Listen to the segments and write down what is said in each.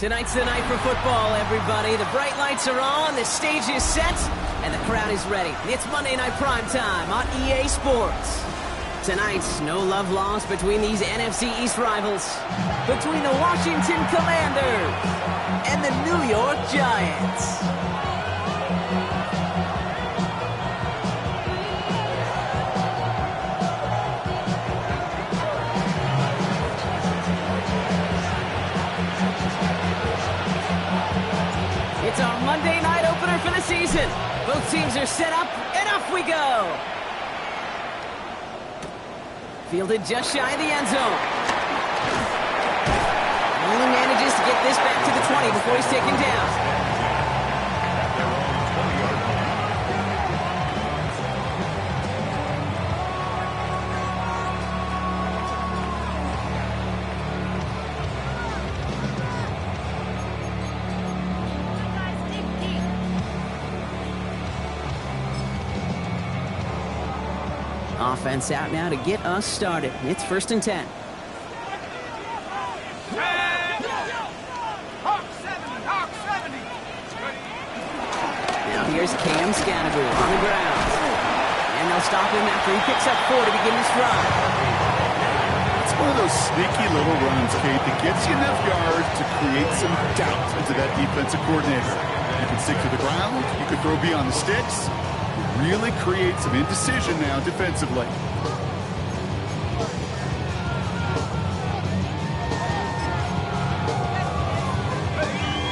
Tonight's the night for football, everybody. The bright lights are on, the stage is set, and the crowd is ready. It's Monday Night Primetime on EA Sports. Tonight, no love lost between these NFC East rivals. Between the Washington Commanders and the New York Giants. It's our Monday night opener for the season. Both teams are set up, and off we go. Fielded just shy of the end zone. Only manages to get this back to the 20 before he's taken down. Offense out now to get us started. It's 1st and 10. Now here's Cam Scanabu on the ground. And they'll stop him after he picks up 4 to begin this drive. It's one of those sneaky little runs, Kate, that gets you enough yards to create some doubt into that defensive coordinator. You can stick to the ground. You can throw beyond the sticks. Really create some indecision now defensively.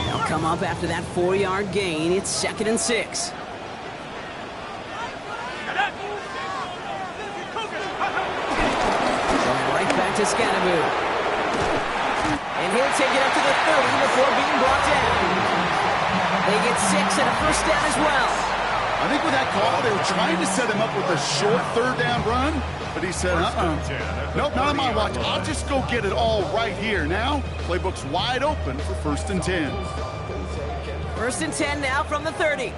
They'll come up after that 4-yard gain. It's 2nd and 6. Going right back to Scanabu. And he'll take it up to the 30 before being brought down. They get 6 and a 1st down as well. I think with that call, they were trying to set him up with a short 3rd down run, but he said, nope, not on my watch. I'll just go get it all right here. Now, playbook's wide open for 1st and 10. 1st and 10 now from the 30. Here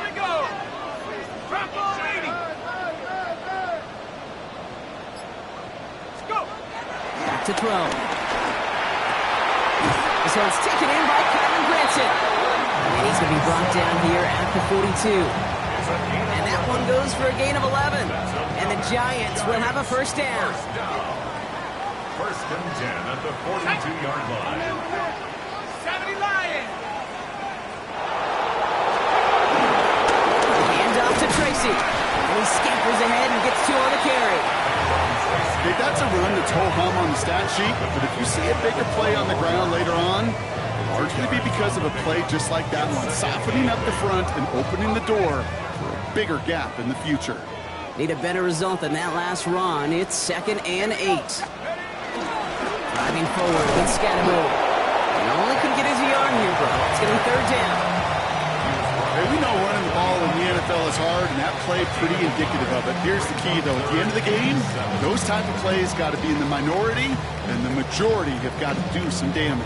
we go. Drop ball waiting. Let's go. Back to throw. This one's taken in by Kyron Granson. And he's going to be brought down here at the 42. And that one goes for a gain of 11. And the Giants will have a 1st down. 1st and 10 at the 42-yard line. 70 Lions. Hand off to Tracy. And he scampers ahead and gets 2 on the carry. Okay, that's a run that's ho-hum on the stat sheet, but if you see a bigger play on the ground later on, largely be because of a play just like that one, softening up the front and opening the door for a bigger gap in the future. Need a better result than that last run. It's 2nd and 8. Driving forward with Scanabu. And only could get his yard here, bro. It's going to be 3rd down. Hey, we know running the ball in the NFL is hard, and that play pretty indicative of it. Here's the key, though. At the end of the game, those type of plays got to be in the minority, and the majority have got to do some damage.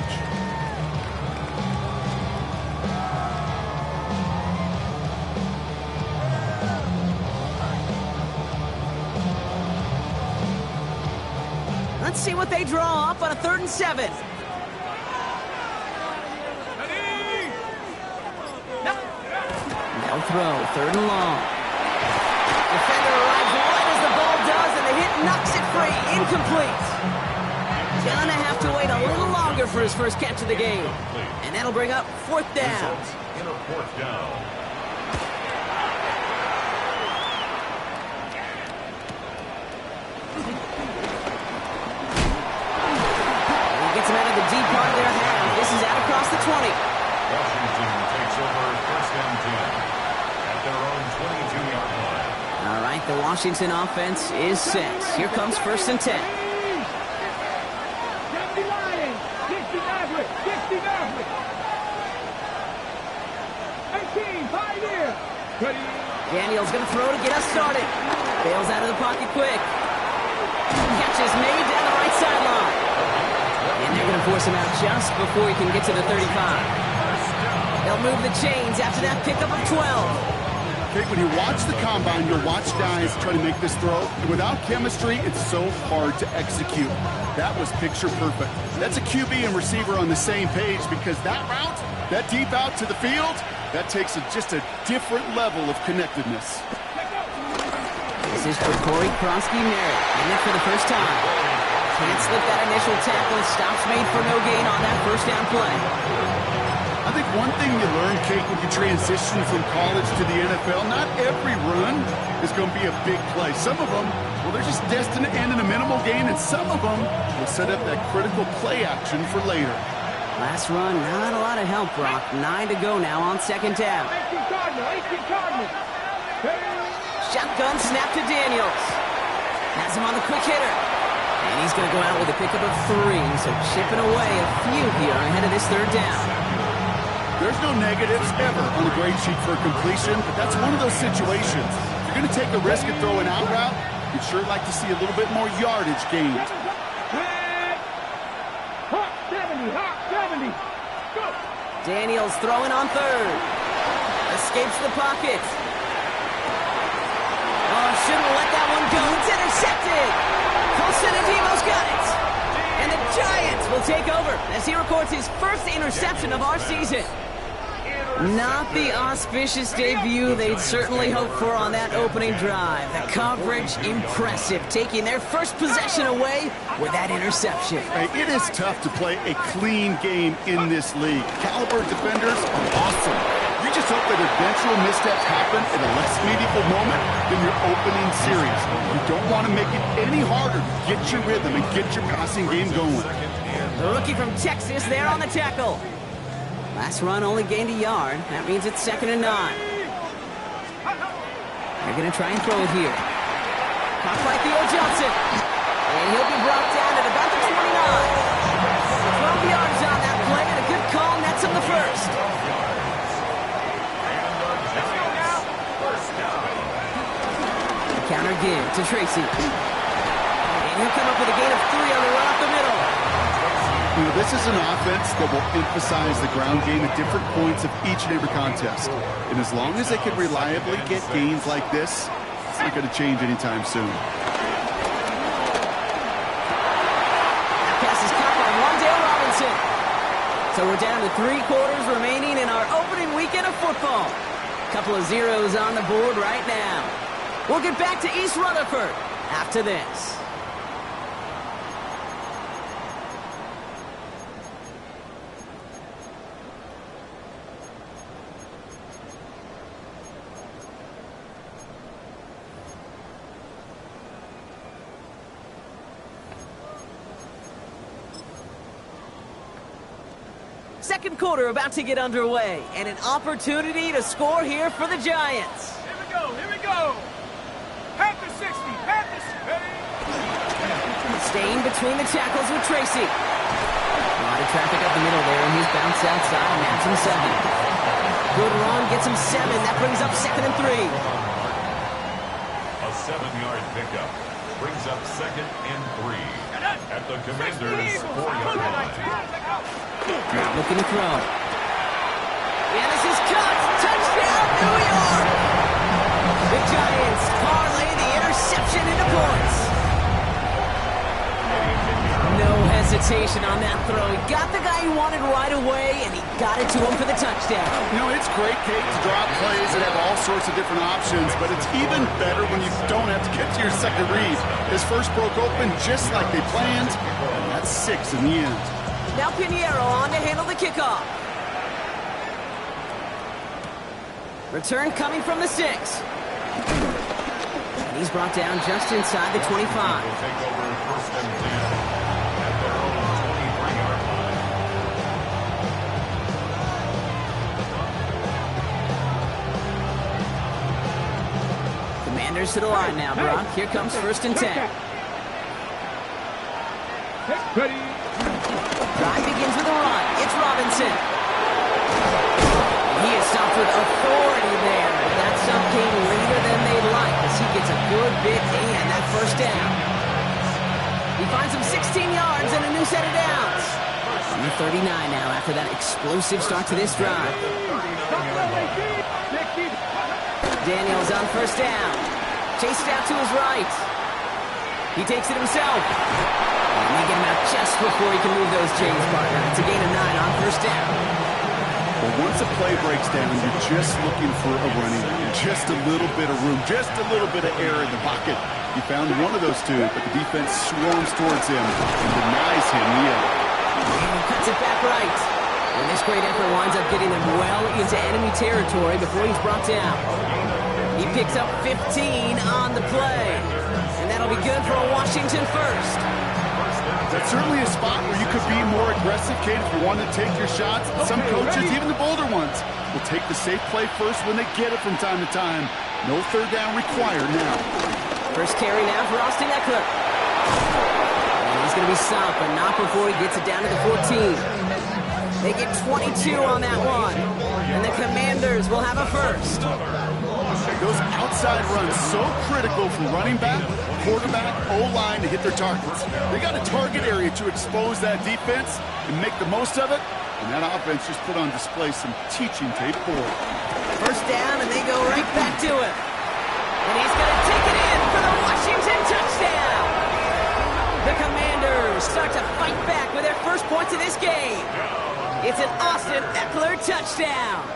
Let's see what they draw up on a 3rd and 7. They'll throw 3rd and long. Defender arrives right as the ball does, and the hit knocks it free. Incomplete. Gonna have to wait a little longer for his first catch of the game. And that'll bring up 4th down. In a 4th down. He gets him out of the deep part of their half. This is out across the 20. Washington takes over 1st and 10 at their own 22-yard line. All right, the Washington offense is set. Here comes 1st and 10. Daniel's going to throw to get us started. Bails out of the pocket quick. Catch is made down the right sideline. And they're going to force him out just before he can get to the 35. They'll move the chains after that pickup of 12. Okay, when you watch the combine, you'll watch guys try to make this throw. And without chemistry, it's so hard to execute. That was picture perfect. That's a QB and receiver on the same page because that route, that deep out to the field, that takes just a different level of connectedness. This is for Corey Kronsky-Merritt, in it for the first time. Can't slip that initial tackle. Stops made for no gain on that first down play. I think one thing you learn, Kate, when you transition from college to the NFL, not every run is going to be a big play. Some of them, well, they're just destined to end in a minimal gain, and some of them will set up that critical play action for later. Last run, not a lot of help, Brock. 9 to go now on second down. 18 Cardinal. Shotgun snap to Daniels. Has him on the quick hitter. And he's going to go out with a pickup of 3, so chipping away a few here ahead of this third down. There's no negatives ever on the grade sheet for completion, but that's one of those situations. If you're going to take a risk and throw an out route, you'd sure like to see a little bit more yardage gained. Hawk 70. Go. Daniels throwing on third. Escapes the pocket. Oh, shouldn't let that one go. It's intercepted. Devo's got it. And the Giants will take over as he records his first interception of our season. Not the auspicious debut they'd certainly hoped for on that opening drive. The coverage, impressive, taking their first possession away with that interception. Hey, it is tough to play a clean game in this league. Caliber defenders are awesome. You just hope that eventual missteps happen at a less meaningful moment than your opening series. You don't want to make it any harder to get your rhythm and get your passing game going. The rookie from Texas there on the tackle. Last run only gained a yard. That means it's 2nd and 9. They're going to try and throw it here. Caught by Theo Johnson. And he'll be brought down at about the 29. 12 yards on that play, and a good call nets him the first. Counter give to Tracy. And he'll come up with a gain of 3 on the run up the middle. You know, this is an offense that will emphasize the ground game at different points of each and every contest. And as long as they can reliably get gains like this, it's not going to change anytime soon. That pass is caught by Wan'Dale Robinson. So we're down to 3 quarters remaining in our opening weekend of football. Couple of zeros on the board right now. We'll get back to East Rutherford after this. Second quarter about to get underway, and an opportunity to score here for the Giants. Here we go. Panther 60. Staying between the tackles with Tracy. A lot of traffic up the middle there, and he's bounced outside, nabs him 7. Good run, gets him 7. That brings up 2nd and 3. A 7-yard pickup brings up 2nd and 3 at the Commanders' 4-yard line. Not looking to throw. Yeah, this is caught. Touchdown, New York! The Giants parlay the interception into points. No hesitation on that throw. He got the guy he wanted right away, and he got it to him for the touchdown. You know, it's great, Kate, to drop plays that have all sorts of different options, but it's even better when you don't have to get to your second read. His first broke open just like they planned, and that's 6 in the end. Now Pinheiro on to handle the kickoff. Return coming from the 6. And he's brought down just inside the 25. Will take over 1st and 10 at their own 23-yard line. Commanders to the line now, Brock. Here comes 1st and 10. Ready. Drive begins with a run. It's Robinson. He is stopped with authority there. That stop came later than they'd like as he gets a good bit in that first down. He finds him 16 yards and a new set of downs. On the 39 now after that explosive start to this drive. Daniels on first down. Chased out to his right. He takes it himself. And they get him out just before he can move those chains, partner. It's a gain of 9 on first down. Well, once a play breaks down, you're just looking for a running back. Just a little bit of room, just a little bit of air in the pocket. He found one of those two, but the defense swarms towards him and denies him the edge. And he cuts it back right. And this great effort winds up getting him well into enemy territory before he's brought down. He picks up 15 on the play. And that'll be good for a Washington first. That's certainly a spot where you could be more aggressive, Kate, if you want to take your shots. Some coaches, even the bolder ones, will take the safe play first when they get it from time to time. No third down required now. First carry now for Austin Eckler. And he's going to be stopped, but not before he gets it down to the 14. They get 22 on that one. And the Commanders will have a first. Those outside runs so critical for running back, quarterback, O-line to hit their targets. They got a target area to expose that defense and make the most of it. And that offense just put on display some teaching tape for it. First down, and they go right back to it. And he's going to take it in for the Washington touchdown. The Commanders start to fight back with their first points of this game. It's an Austin Eckler touchdown.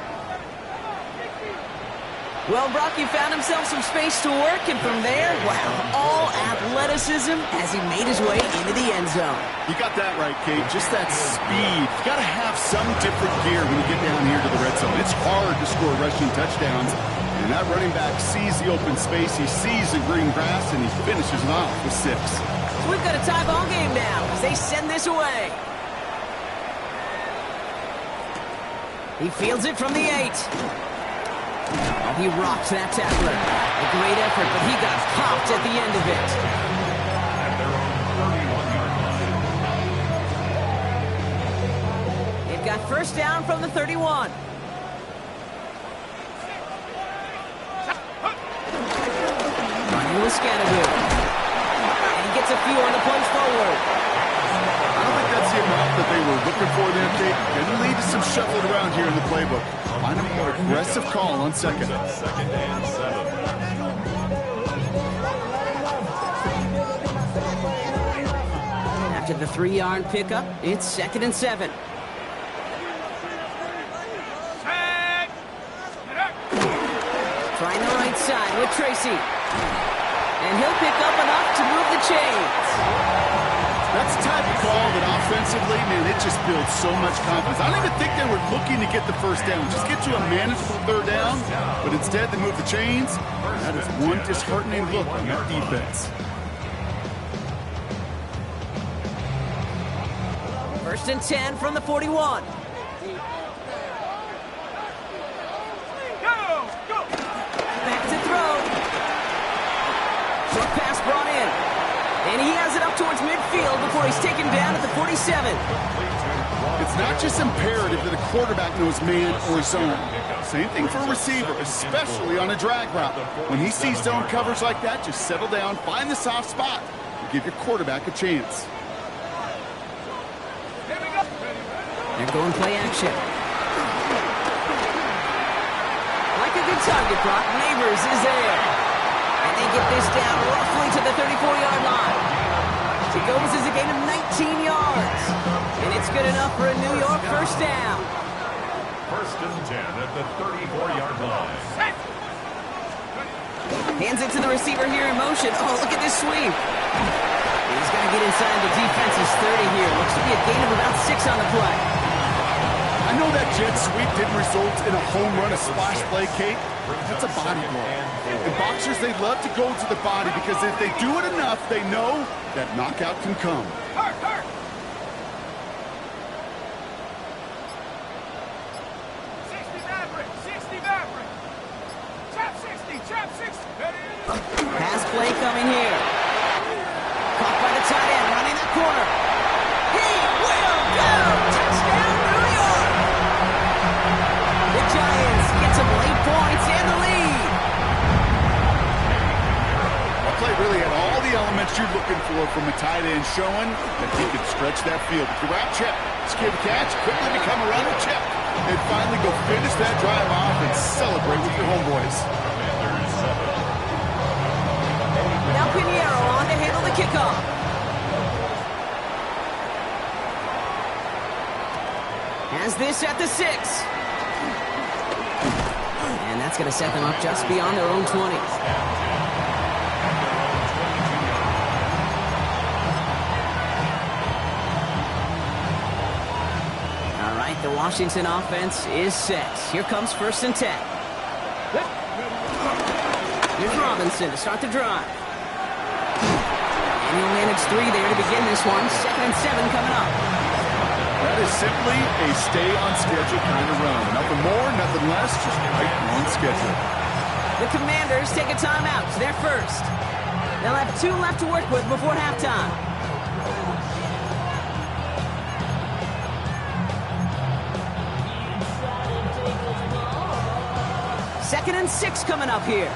Well, Brock, he found himself some space to work, and from there, wow, all athleticism as he made his way into the end zone. You got that right, Kate. Just that speed. You got to have some different gear when you get down here to the red zone. It's hard to score rushing touchdowns, and that running back sees the open space, he sees the green grass, and he finishes it off with 6. So we've got a tie ball game now as they send this away. He fields it from the 8. Oh, he rocks that tackler. A great effort, but he got popped at the end of it. At their own 31-yard line. They've got first down from the 31. Running with Scattergood. And he gets a few on the punch forward. I don't think that's the amount that they were looking for there, Kate. Going to lead to some shuffling around here in the playbook. Find a more aggressive call on second. Second and 7. After the 3-yard pickup, it's second and 7. Trying the right side with Tracy. And he'll pick up enough to move the chains. That's the type of call that offensively, man, it just builds so much confidence. I don't even think they were looking to get the first down. Just get to a manageable third down. But instead, they move the chains. That is one disheartening look on that defense. First and 10 from the 41. Back to throw. Short pass brought in. And he has it up towards midfield before he's taken down at the 47. It's not just imperative that a quarterback knows man or zone. Same thing for a receiver, especially on a drag route. When he sees zone coverage like that, just settle down, find the soft spot, and give your quarterback a chance. They're going play action. Like a good target, Brock. Neighbors is there. And they get this down roughly to the 34-yard line. It goes as a gain of 19 yards. And it's good enough for a New York first down. First and 10 at the 34-yard line. Hands it to the receiver here in motion. Oh, look at this sweep. He's going to get inside the defense's 30 here. Looks to be a gain of about 6 on the play. I know that jet sweep didn't result in a home run, a splash play, Kate. That's a body blow. And boxers, they love to go to the body because if they do it enough, they know that knockout can come. Hurt! 60 Maverick! Trap 60! Pass play coming here. Caught by the tight end, running that corner. He will go! Touchdown, New York! The Giants get some late points and the lead. That play really had all the elements you're looking for from a tight end, showing that he could stretch that field. With the route check, skip catch, quickly become a runner check, and finally go finish that drive off and celebrate with your homeboys. Now Pinheiro on to handle the kickoff. Has this at the 6. And that's going to set them up just beyond their own 20. All right, the Washington offense is set. Here comes 1st and 10. Here's Robinson to start the drive. And he'll manage 3 there to begin this one. 2nd and 7 coming up. That is simply a stay-on-schedule kind of run. Nothing more, nothing less, just right on schedule. The Commanders take a timeout. They're first. They'll have 2 left to work with before halftime. 2nd and 6 coming up here.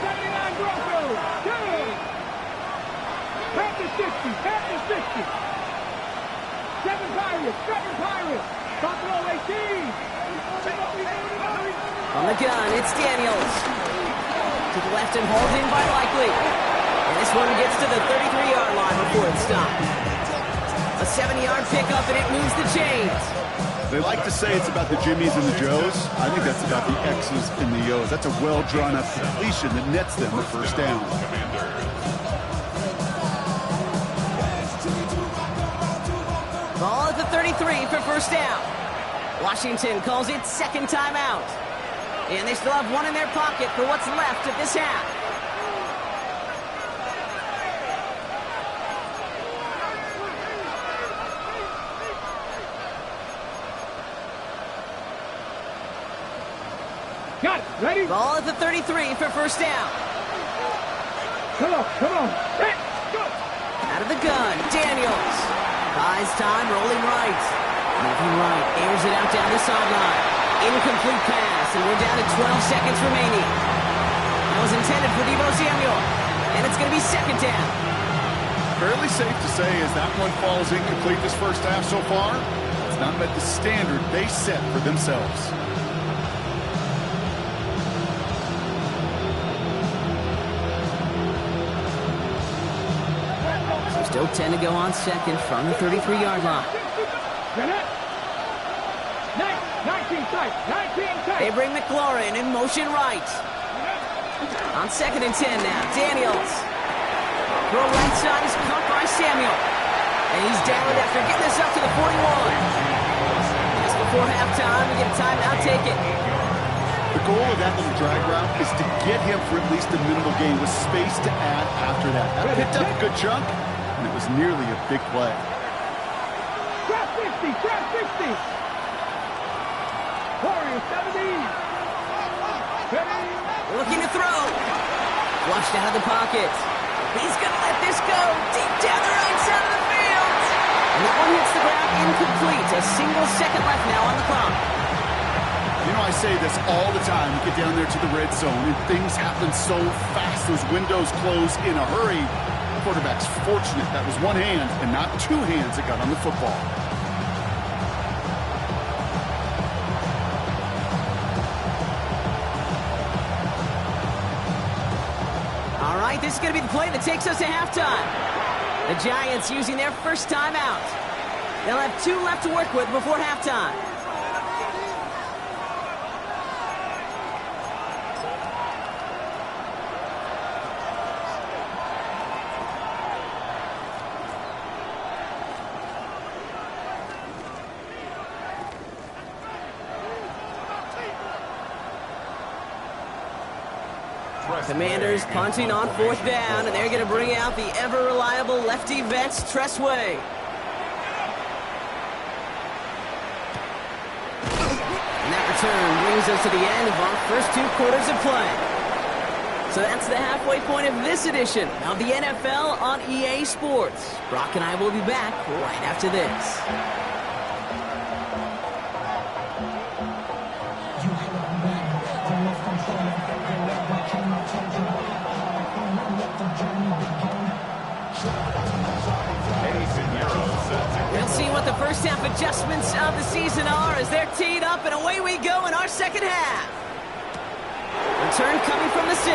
79 Broncos. Good. Back to 60. Back to 60. 7 Pirates. 7 Pirates. Buffalo 18. On the gun, it's Daniels. To the left and hauled in by Likely. And this one gets to the 33-yard line before it stops. A 70-yard pickup, and it moves the chains. They like to say it's about the Jimmies and the Joes. I think that's about the X's and the O's. That's a well-drawn-up completion that nets them the first down. Ball at the 33 for first down. Washington calls it 2nd timeout. And they still have 1 in their pocket for what's left of this half. Got it. Ready? Ball at the 33 for first down. Come on. Come on. Hey, go. Out of the gun, Daniels. Buys time, rolling right. Moving right, airs it out down the sideline. Incomplete pass, and we're down to 12 seconds remaining. That was intended for Deebo Samuel, and it's going to be 2nd down. Fairly safe to say as that one falls incomplete this first half so far, it's not met the standard they set for themselves. Still 10 to go on 2nd from the 33-yard line. 19 tight. 19 tight. They bring McLaurin in motion right. On 2nd and 10 now, Daniels. Throw right side is caught by Samuel. And he's down after getting this up to the 41. Just before halftime, we get a timeout, take it. The goal of that little drag route is to get him for at least a minimal gain with space to add after that. That picked up a good chunk, and it was nearly a big play. Trap 60. Trap 60. Warriors 70. Looking to throw. Flushed out of the pocket. He's going to let this go deep down the right side of the field. And that one hits the ground incomplete. A single second left now on the clock. You know, I say this all the time. You get down there to the red zone, and things happen so fast. Those windows close in a hurry. The quarterback's fortunate that was one hand and not 2 hands that got on the football. All right, this is going to be the play that takes us to halftime. The Giants using their first timeout. They'll have 2 left to work with before halftime. Commanders punting on 4th down, and they're going to bring out the ever-reliable lefty vets, Tressway. And that return brings us to the end of our first 2 quarters of play. So that's the halfway point of this edition of the NFL on EA Sports. Brock and I will be back right after this. We'll see what the first half adjustments of the season are as they're teed up, and away we go in our second half. Return coming from the 6.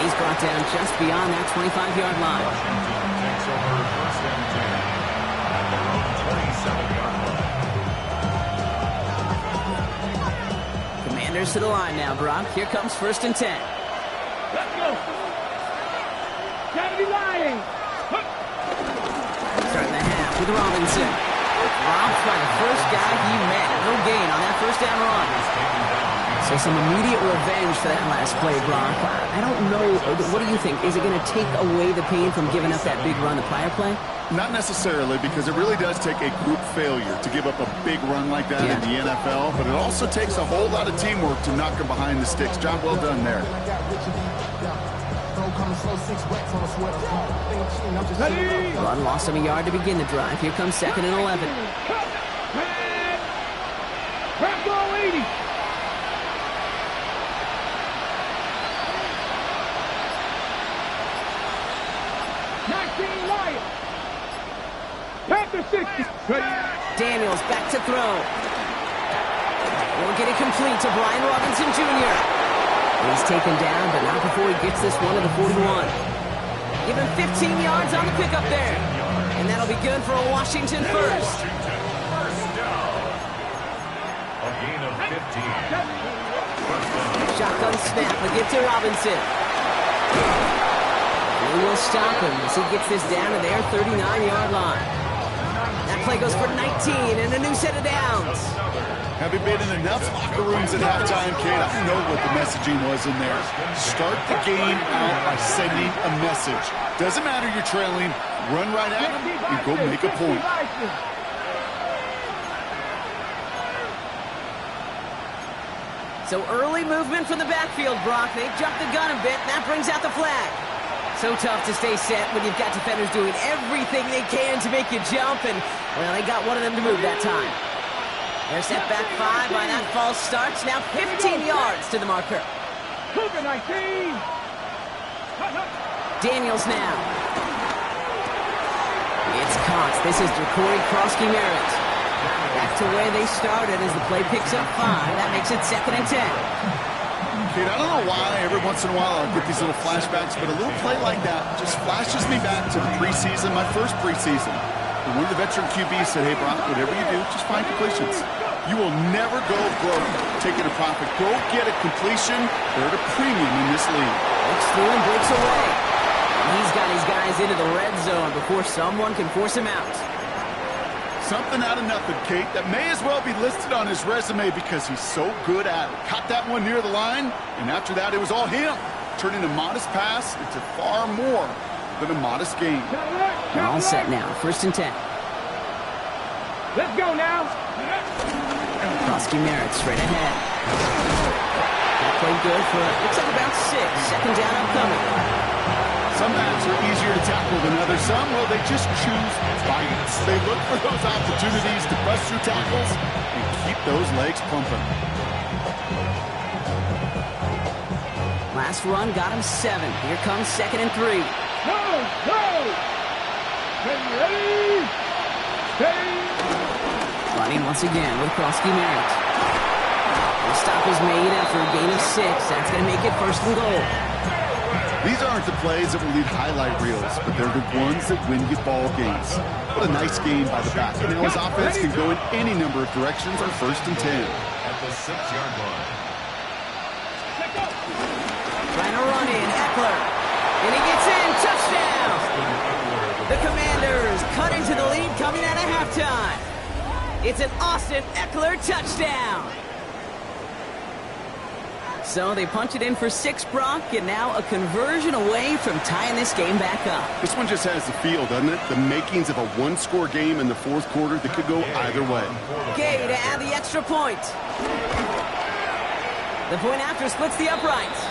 He's brought down just beyond that 25-yard line. Washington takes over first and 10 at their own 27-yard line. Commanders to the line now, Brock. Here comes first and 10. Let's go. Gotta be lying. Starting the half with Robinson. Robbed by the first guy he met. No gain on that first down run. So some immediate revenge for that last play, Brock. I don't know. What do you think? Is it going to take away the pain from giving up that big run the prior play? Not necessarily, because it really does take a group failure to give up a big run like that in the NFL, but it also takes a whole lot of teamwork to knock him behind the sticks. Job well done there. Run lost him a yard to begin the drive. Here comes second and 11. Crap goal 80. Panther 60. Daniels back to throw. Won't get it complete to Brian Robinson Jr. He's taken down, but not before he gets this one to the 41. Give him 15 yards on the pickup there. And that'll be good for a Washington first. First down. A gain of 15. Shotgun snap, a give to Robinson. They will stop him as he gets this down to their 39-yard line. That play goes for 19 and a new set of downs. Having been in enough locker rooms at halftime, Kate, I know what the messaging was in there. Start the game out by sending a message. Doesn't matter you're trailing, run right at them and go make a point. So early movement from the backfield, Brock. They jumped the gun a bit, and that brings out the flag. So tough to stay set when you've got defenders doing everything they can to make you jump, and, well, they got one of them to move that time. They're set back 5 by that false start. Now 15 yards to the marker. Daniels now. It's caught. This is Corey Krosky-Merritt. Back to where they started as the play picks up 5. That makes it second and 10. Kate, I don't know why every once in a while I get these little flashbacks, but a little play like that just flashes me back to the preseason, my first preseason. And one of the veteran QBs said, hey, Brock, whatever you do, just find completions. You will never go broke taking a profit. Go get a completion. They're at a premium in this league. Looks through and breaks away. He's got his guys into the red zone before someone can force him out. Something out of nothing, Kate, that may as well be listed on his resume because he's so good at it. Caught that one near the line, and after that, it was all him. Turning a modest pass into far more than a modest game. They're all set now. First and 10. Let's go now. Krosky-Merritt straight ahead. That played good for, looks like about 6. Second down upcoming. Some backs are easier to tackle than others. Some, well, they just choose violence. They look for those opportunities to bust through tackles and keep those legs pumping. Last run got him 7. Here comes second and 3. Go! Ready! Stay! Running once again with Krosky-Merritt. The stop is made after a gain of 6. That's going to make it first and goal. These aren't the plays that will lead highlight reels, but they're the ones that win you ball games. What a nice game by the back. And his offense can go in any number of directions on first and 10. At the 6-yard line. Trying to run in, Eckler. And he gets in, touchdown! The Commanders cut into the lead coming out of halftime. It's an Austin Eckler touchdown. So they punch it in for 6, Brock, and now a conversion away from tying this game back up. This one just has the feel, doesn't it? The makings of a one-score game in the fourth quarter that could go either way. Gay to add the extra point. The point after splits the uprights.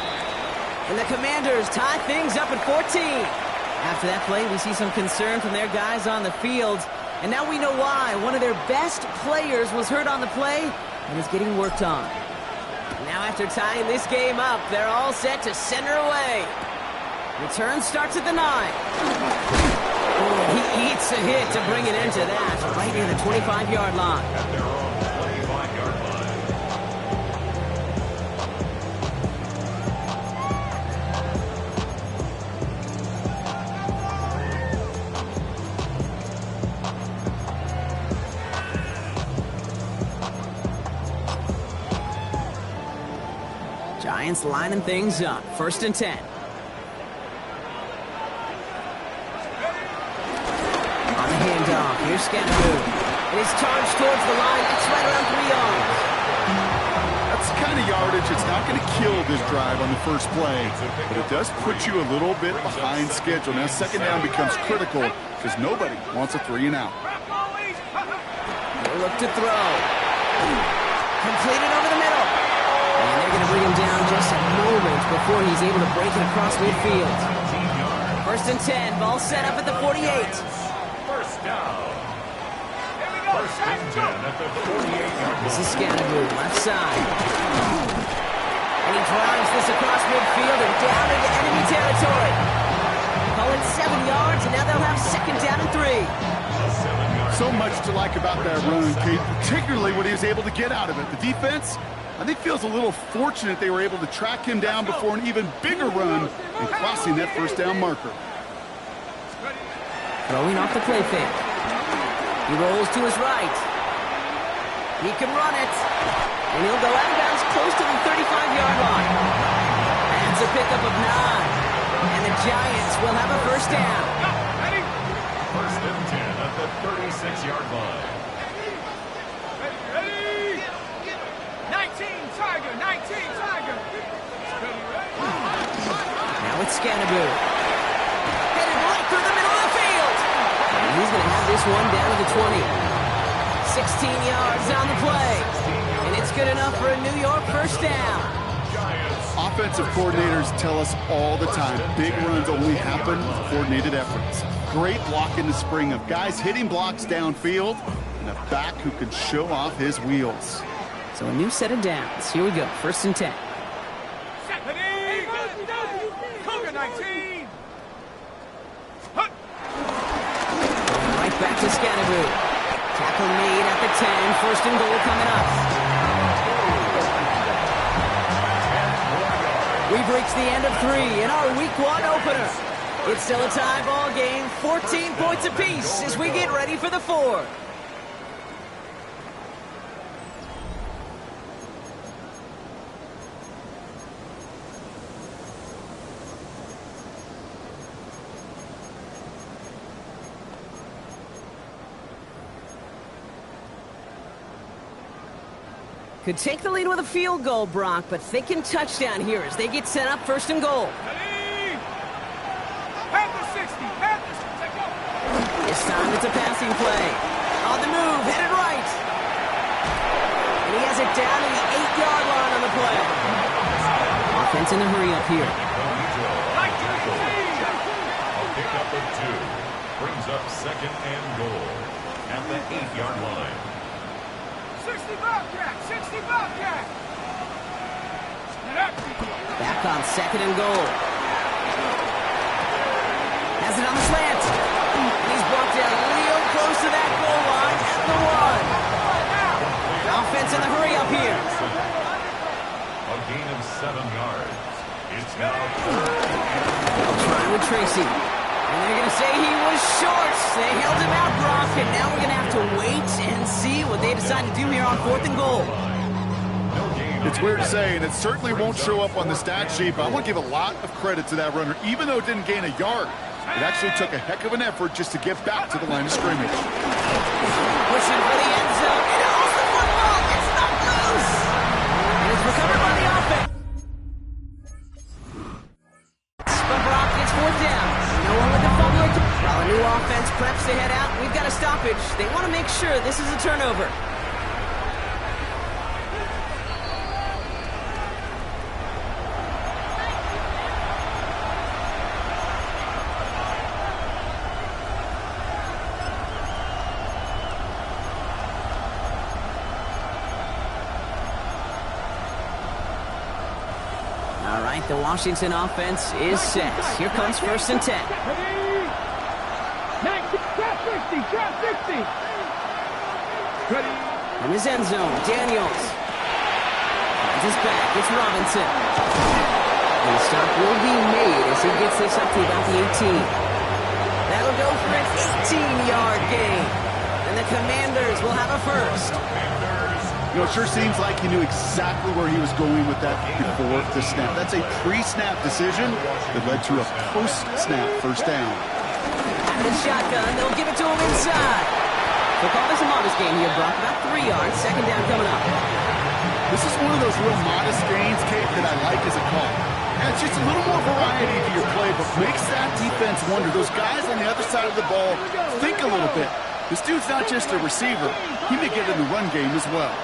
And the Commanders tie things up at 14. After that play, we see some concern from their guys on the field. And now we know why. One of their best players was hurt on the play and is getting worked on. Now after tying this game up, they're all set to center away. Return starts at the 9. Oh, he eats a hit to bring it into that, right near the 25-yard line. At their own 25-yard line. Giants lining things up. 1st and 10. On the handoff, here's Scannaboo. It is charged towards the line. It's right around 3 yards. That's the kind of yardage. It's not going to kill this drive on the first play, but it does put you a little bit behind schedule. Now, 2nd down becomes critical because nobody wants a 3 and out. They look to throw. Completed over the middle. And they're going to bring him down just a moment before he's able to break it across midfield. 1st and 10. Ball set up at the 48. First down. 1st and 10 at the 48-yard line. This is Scannaboo, left side. And he drives this across midfield and down into enemy territory. Call it 7 yards, and now they'll have 2nd down and 3. So much to like about that run, Kate, particularly what he was able to get out of it. The defense, I think, feels a little fortunate they were able to track him down before an even bigger run and crossing that 1st down marker. Throwing off the play fake. He rolls to his right. He can run it. And he'll go out of bounds close to the 35-yard line. That's a pickup of 9. And the Giants will have a 1st down. 1st and 10 at the 36-yard line. Ready? 19, Tiger, 19, Tiger. Now it's Scannaboo. Headed right through the middle of the field. And he's going to have this one down to the 20. 16 yards on the play. And it's good enough for a New York 1st down. Offensive coordinators tell us all the time, big runs only happen with coordinated efforts. Great block in the spring of guys hitting blocks downfield and a back who can show off his wheels. So a new set of downs. Here we go, 1st and 10. Cougar 19. Right back to Scannaboo. Tackle made at the 10. 1st and goal coming up. We've reached the end of 3 in our Week 1 opener. It's still a tie ball game, 14 points apiece as we get ready for the 4th. Could take the lead with a field goal, Brock, but thinking touchdown here as they get set up 1st and goal. Ready? Panther 60, Panther 60, go. This time it's a passing play. On the move, headed right. And he has it down to the 8-yard line on the play. Offense in a hurry up here. A pickup of 2 brings up 2nd and goal at the 8-yard line. 60 Bobcat, 60 Bobcat. Back on 2nd and goal. Has it on the slant. And he's brought down real close to that goal line at the 1. Offense in the hurry up here. A gain of 7 yards. It's now 3rd. Trying with Tracy. And they're going to say he was short. They held him out, Brock, and now we're going to have to wait and see what they decide to do here on 4th and goal. It's weird to say, and it certainly won't show up on the stat sheet, but I want to give a lot of credit to that runner. Even though it didn't gain a yard, it actually took a heck of an effort just to get back to the line of scrimmage. Pushing for the end zone. And off the football. It's not loose. And it's recovered by the offense. But Brock gets 4th down. No one with the fumble. While a new offense preps to head out, we've got a stoppage. They want to make sure this is a turnover. All right, the Washington offense is set. Here comes 1st and 10. Ready? 19, trap 60, trap 60. Ready? In his end zone, Daniels. Finds his back, it's Robinson. And the stop will be made as he gets this up to about the 18. That'll go for an 18-yard gain. And the Commanders will have a 1st. You know, it sure seems like he knew exactly where he was going with that before the snap. That's a pre-snap decision that led to a post-snap first down. Out of the shotgun, they'll give it to him inside. They'll call this a modest game here, Brock. About 3 yards, second down coming up. This is one of those real modest gains, Kate, that I like as a call. And it's just a little more variety to your play, but makes that defense wonder. Those guys on the other side of the ball think a little bit. This dude's not just a receiver. He may get in the run game as well.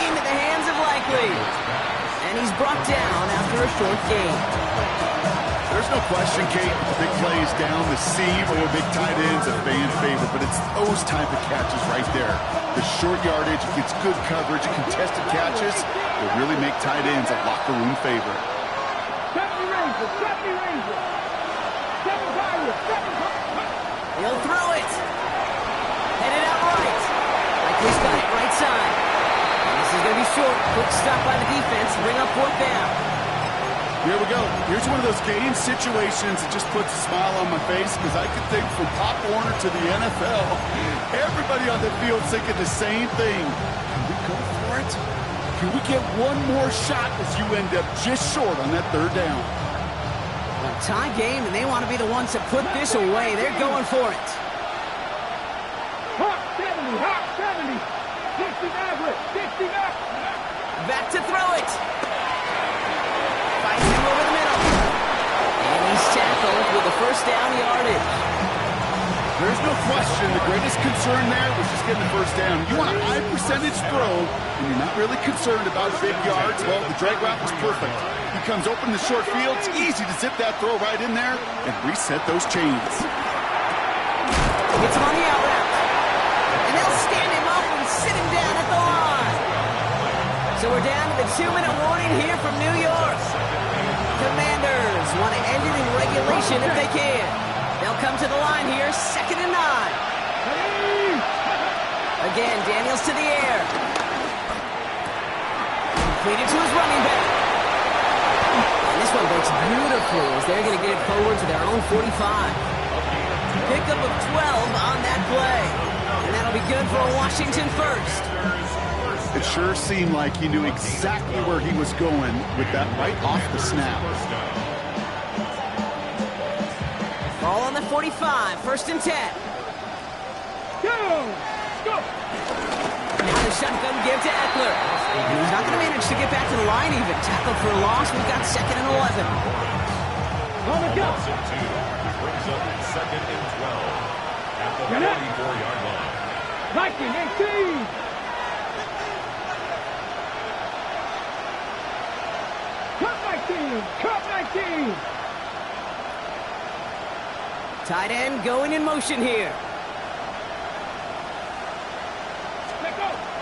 Into the hands of Likely. And he's brought down after a short gain. There's no question, Kate, the big plays down the seam or big tight ends a fan favorite, but it's those type of catches right there. The short yardage, gets good coverage, contested catches will really make tight ends a locker room favorite. He'll throw it. Headed out right. Likely's got it right side. And this is going to be short. Quick stop by the defense to bring up fourth down. Here we go. Here's one of those game situations that just puts a smile on my face because I can think from Pop Warner to the NFL, everybody on the field thinking the same thing. Can we go for it? Can we get one more shot as you end up just short on that third down? A tie game, and they want to be the ones to put this away. They're going for it. Hawk 70, Hawk 70. 60 average, 60 up. Back to throw it. Fighting him over the middle. And he's tackled with the first down yardage. There's no question the greatest concern there was just getting the first down. You want a high percentage throw, and you're not really concerned about big yards. Well, the drag route was perfect. He comes open in the short field. It's easy to zip that throw right in there and reset those chains. Gets him on the out route. And they'll stand him up and sit him down at the line. So we're down to the 2-minute warning here from New York. Commanders want to end it in regulation if they can. They'll come to the line here, 2nd and 9. Again, Daniels to the air. Completed to his running back. And this one breaks beautifully as they're going to get it forward to their own 45. Pickup of 12 on that play. And that'll be good for a Washington first. It sure seemed like he knew exactly where he was going with that right off the snap. Ball on the 45, 1st and 10. Go! Go! Now the shotgun give to Eckler. And he's not going to manage to get back to the line even. Tackled for a loss. We've got 2nd and 11. On the go! Brings up 2nd and 12 at the 44-yard line. 19, 18! Cut 19! Tight end going in motion here.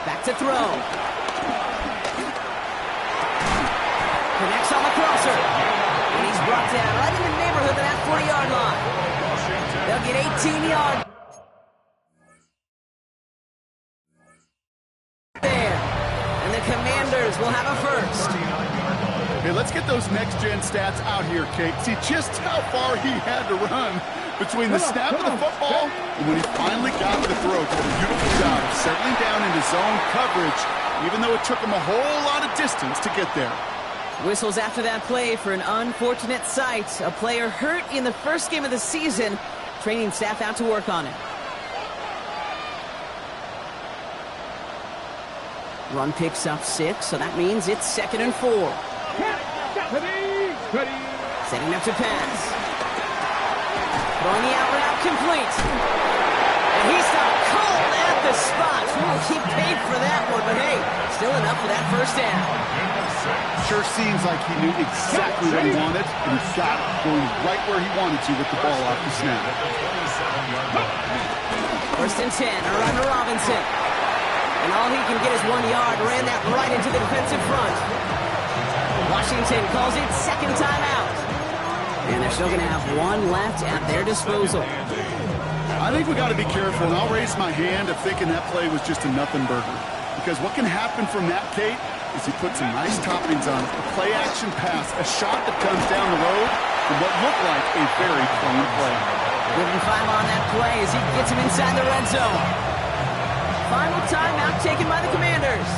Back to throw. Connects on the crosser. And he's brought down right in the neighborhood of that 40-yard line. They'll get 18 yards there. And the Commanders will have a first. Hey, let's get those next-gen stats out here, Kate. See just how far he had to run between the snap of the football and when he finally got the throw. Did a beautiful job of settling down into zone coverage, even though it took him a whole lot of distance to get there. Whistles after that play for an unfortunate sight. A player hurt in the first game of the season. Training staff out to work on it. Run picks up 6, so that means it's 2nd and 4. Ready! Setting up to pass. Throwing the out route complete. And he's stopped cold at the spot. Ooh, he paid for that one, but hey, still enough for that first down. Sure seems like he knew exactly what he wanted, and he got it going right where he wanted to with the ball off the snap. 1st and 10, around to Robinson. And all he can get is 1 yard. Ran that right into the defensive front. Washington calls it 2nd timeout. And they're still going to have 1 left at their disposal. I think we got to be careful, and I'll raise my hand of thinking that play was just a nothing burger. Because what can happen from that, Kate, is he put some nice toppings on it. A play-action pass, a shot that comes down the road from what looked like a very clean play. Give him 5 on that play as he gets him inside the red zone. Final timeout taken by the Commanders.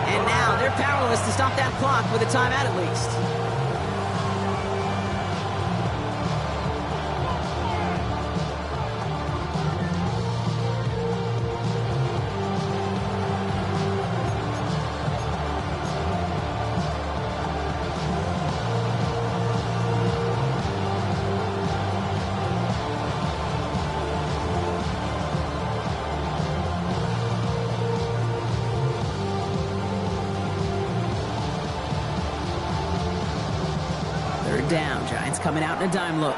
And now they're powerless to stop that clock with a timeout at least. Third down, Giants coming out in a dime look.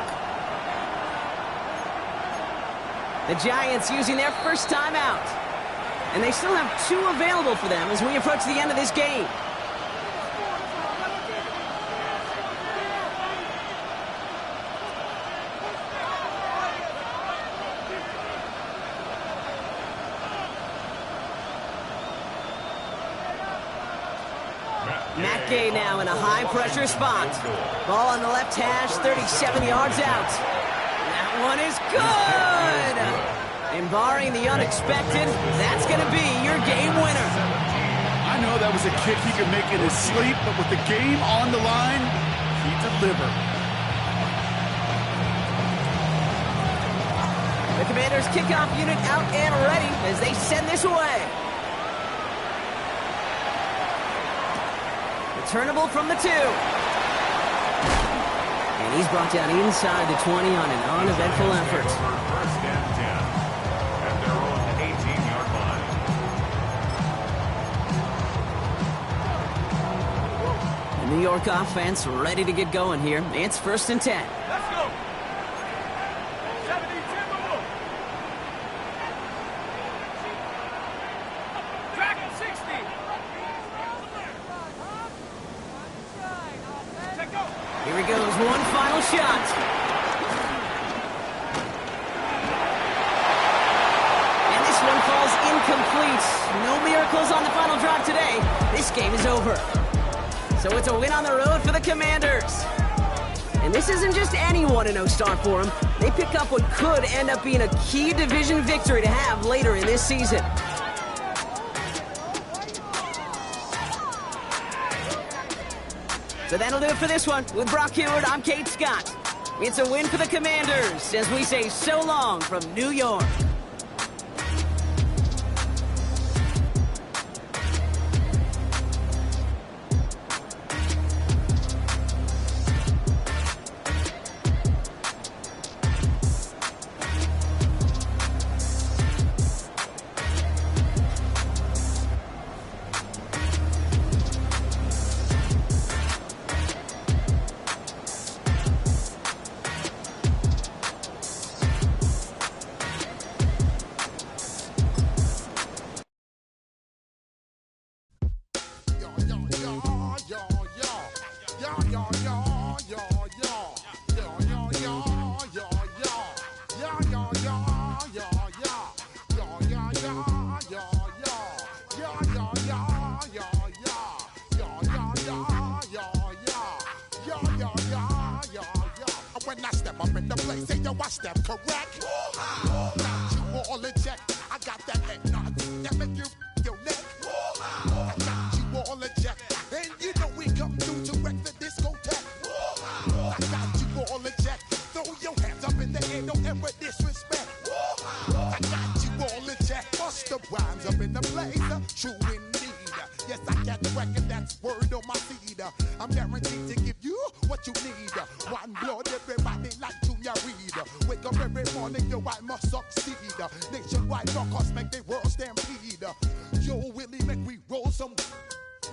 The Giants using their first timeout. And they still have 2 available for them as we approach the end of this game. Matt Gay now in a high-pressure spot. Ball on the left hash, 37 yards out. That one is good! And barring the unexpected, that's going to be your game winner. I know that was a kick he could make in his sleep, but with the game on the line, he delivered. The Commanders' kickoff unit out and ready as they send this away. Returnable from the 2. And he's brought down inside the 20 on an uneventful effort. First and 10 at their own 18-yard line. The New York offense ready to get going here. It's 1st and 10. Let's go. 70, Timberwolf. Dragon 60. Take go. Here he goes, one final shot. And this one falls incomplete. No miracles on the final drive today. This game is over. So it's a win on the road for the Commanders. And this isn't just any 1-0 start for them. They pick up what could end up being a key division victory to have later in this season. So that'll do it for this one. With Brock Heward, I'm Kate Scott. It's a win for the Commanders as we say so long from New York. When I step up in the place, say yo, I step correct. Got you all in check. I got that head nod that make you your neck. I got you all in check, and you know we come through to wreck the discotheque. I got you all in check. Throw your hands up in the air, don't ever disrespect. I got you all in check. Bust the rhymes up in the blazer, true indeed. Yes, I got the record, that's word on my seed. I'm guaranteed to give you what you need. One blood, everybody like Junior Reed. Wake up every morning, yo, I must succeed. Nationwide rockers make the world stampede. Yo, Willie, make we roll some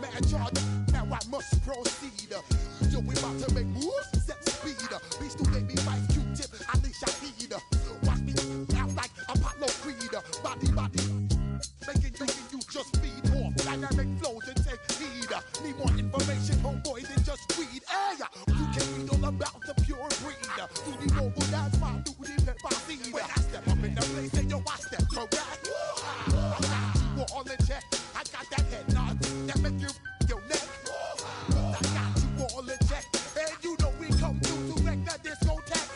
mad charge. Now I must proceed. Yo, we about to make moves, set speed. Beast to baby, vice Q-tip, Alicia Heed. Watch me out like Apollo Creed. Body, making you just feed off dynamic flows and take heed. Need more information, homeboy, than just weed. Hey, you can read all about the pure breed. Do the mobile dance, my duty, pepper seed. When I step up in the place, say yo, I step correct. I got you all in check. I got that head nod that make you your neck. I got you all in check, and you know we come through to wreck the discotheque.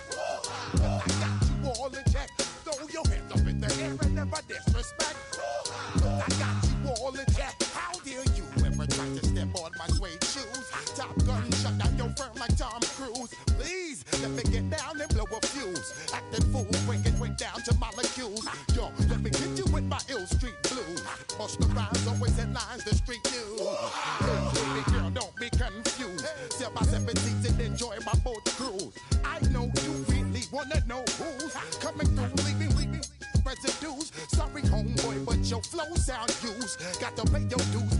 I got you all in check. Throw your hands up in the air and never disrespect. let me get down and blow a fuse. Acting fool, breaking way down to molecules. Yo, let me get you with my ill street blues. Bust the rhymes, always in lines, the street news. Hey, baby girl, don't be confused. Sell my 7 seats and enjoy my boat cruise. I know you really wanna know who's coming through, leaving residues. Sorry, homeboy, but your flow sound used. Got to pay your dues